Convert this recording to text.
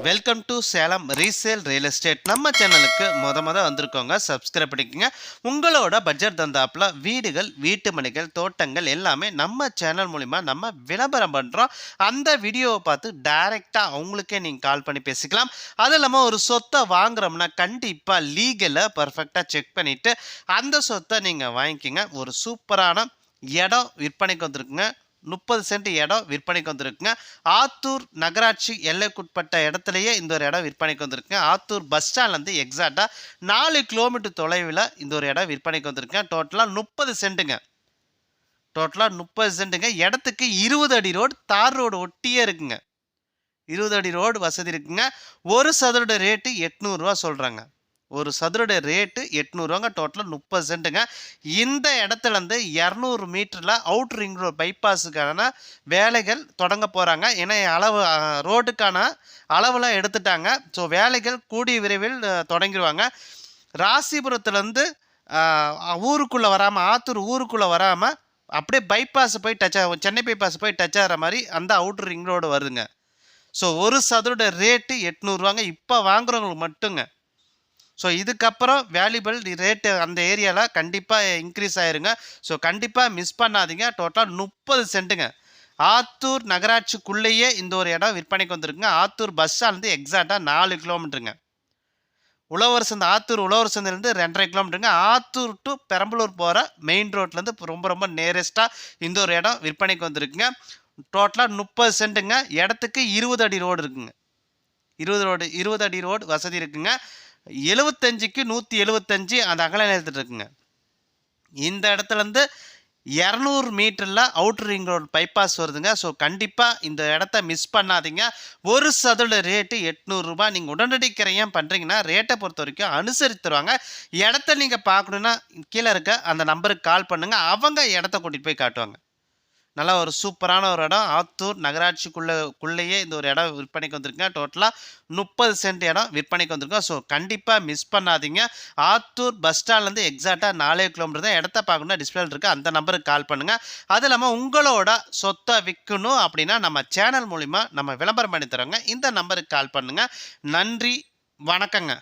Welcome to Salem resale real estate. நம்ம சேனலுக்கு மொத வந்திருக்கோங்க, சப்ஸ்கிரைப் பண்ணிக்கோங்க. உங்களோட பட்ஜெட் தந்தாப்புல வீடுகள், வீட்டு மனைகள், தோட்டங்கள் எல்லாமே நம்ம சேனல் மூலிமா நம்ம விளம்பரம் பண்ணுறோம். அந்த வீடியோவை பார்த்து டைரெக்டாக அவங்களுக்கே நீங்கள் கால் பண்ணி பேசிக்கலாம். அது இல்லாமல் ஒரு சொத்தை வாங்குறோம்னா கண்டிப்பாக லீகலை பர்ஃபெக்டாக செக் பண்ணிவிட்டு அந்த சொத்தை நீங்கள் வாங்கிக்கிங்க. ஒரு சூப்பரான இடம் விற்பனைக்கு வந்திருக்குங்க. 30 சென்ட் இடம் விற்பனைக்கு வந்திருக்குங்க. ஆத்தூர் நகராட்சி எல்லைக்குட்பட்ட இடத்துலையே இந்த ஒரு இடம் விற்பனைக்கு வந்திருக்குங்க. ஆத்தூர் பஸ் ஸ்டாண்ட்லேருந்து எக்ஸாக்டாக 4 கிலோமீட்டர் தொலைவில் இந்த ஒரு இடம் விற்பனைக்கு வந்திருக்குங்க. டோட்டலாக 30 சென்ட்டுங்க. இடத்துக்கு 20 அடி ரோடு, தார் ரோடு ஒட்டியே இருக்குங்க. 20 அடி ரோடு வசதி இருக்குங்க. ஒரு சதுர ரேட்டு 800 ரூபா சொல்கிறாங்க. ஒரு சதுரோட ரேட்டு 800 டோட்டலாக 30 சென்ட்டுங்க. இந்த இடத்துலேருந்து 200 மீட்டரில் அவுட் ரிங் ரோடு பைபாஸுக்கான வேலைகள் தொடங்க போகிறாங்க. ஏன்னா ரோடுக்கான அளவுலாம் எடுத்துட்டாங்க. ஸோ வேலைகள் கூடிய விரைவில் தொடங்கிடுவாங்க. ராசிபுரத்துலேருந்து ஊருக்குள்ளே வராமல், ஆத்தூர் ஊருக்குள்ளே வராமல் அப்படியே பைபாஸ் போய் டச் ஆகும், சென்னை பைபாஸ் போய் டச் ஆகிற மாதிரி அந்த அவுட் ரிங் ரோடு வருதுங்க. ஸோ ஒரு சதுரோட ரேட்டு 800 இப்போ வாங்குறவங்களுக்கு மட்டுங்க. ஸோ இதுக்கப்புறம் வேல்யூபிள் ரேட்டு அந்த ஏரியாவில் கண்டிப்பாக இன்க்ரீஸ் ஆயிருங்க. ஸோ கண்டிப்பாக மிஸ் பண்ணாதீங்க. டோட்டலாக 30 சென்ட்டுங்க. ஆத்தூர் நகராட்சிக்குள்ளேயே இந்த ஒரு இடம் விற்பனைக்கு வந்திருக்குங்க. ஆத்தூர் பஸ் ஸ்டாண்ட்லேருந்து எக்ஸாக்டாக 4 கிலோமீட்டருங்க. உழவர் சந்தை, ஆத்தூர் உழவர் சந்தையிலேருந்து 2.5 கிலோமீட்டருங்க. ஆத்தூர் டு பெரம்பலூர் போகிற மெயின் ரோட்லேருந்து ரொம்ப நேரஸ்ட்டாக இந்த ஒரு இடம் விற்பனைக்கு வந்திருக்குங்க. டோட்டலாக 30 சென்ட்டுங்க. இடத்துக்கு 20 அடி ரோடு இருக்குங்க. 20 அடி ரோடு வசதி இருக்குங்க. 75க்கு 175 அந்த அகல நிலத்தில் இருக்குங்க. இந்த இடத்துலேருந்து 200 மீட்டரில் அவுட்டர் ரிங் ரோடு பைபாஸ் வருதுங்க. ஸோ கண்டிப்பாக இந்த இடத்த மிஸ் பண்ணாதீங்க. ஒரு சதுர ரேட்டு 800 ரூபா. நீங்கள் உடனடி கிரையம் பண்ணுறீங்கன்னா ரேட்டை பொறுத்த வரைக்கும் அனுசரித்து தருவாங்க. இடத்த நீங்கள் பார்க்கணுன்னா கீழே இருக்க அந்த நம்பருக்கு கால் பண்ணுங்கள். அவங்க இடத்த கூட்டிகிட்டு போய் காட்டுவாங்க. நல்லா ஒரு சூப்பரான ஒரு இடம். ஆத்தூர் நகராட்சிக்குள்ளேயே இந்த ஒரு இடம் விற்பனைக்கு வந்திருக்குங்க. டோட்டலாக 30 சென்ட் இடம் விற்பனைக்கு வந்திருக்கோம். ஸோ கண்டிப்பாக மிஸ் பண்ணாதீங்க. ஆத்தூர் பஸ் ஸ்டாண்ட்லேருந்து எக்ஸாக்டாக 4 கிலோமீட்டர் தான். இடத்த பார்க்கணுன்னா டிஸ்பிளே இருக்குது, அந்த நம்பருக்கு கால் பண்ணுங்கள். அது இல்லாமல் உங்களோட சொத்தை விற்கணும் அப்படின்னா நம்ம சேனல் மூலிமா நம்ம விளம்பரம் பண்ணி தரோங்க. இந்த நம்பருக்கு கால் பண்ணுங்கள். நன்றி, வணக்கங்க.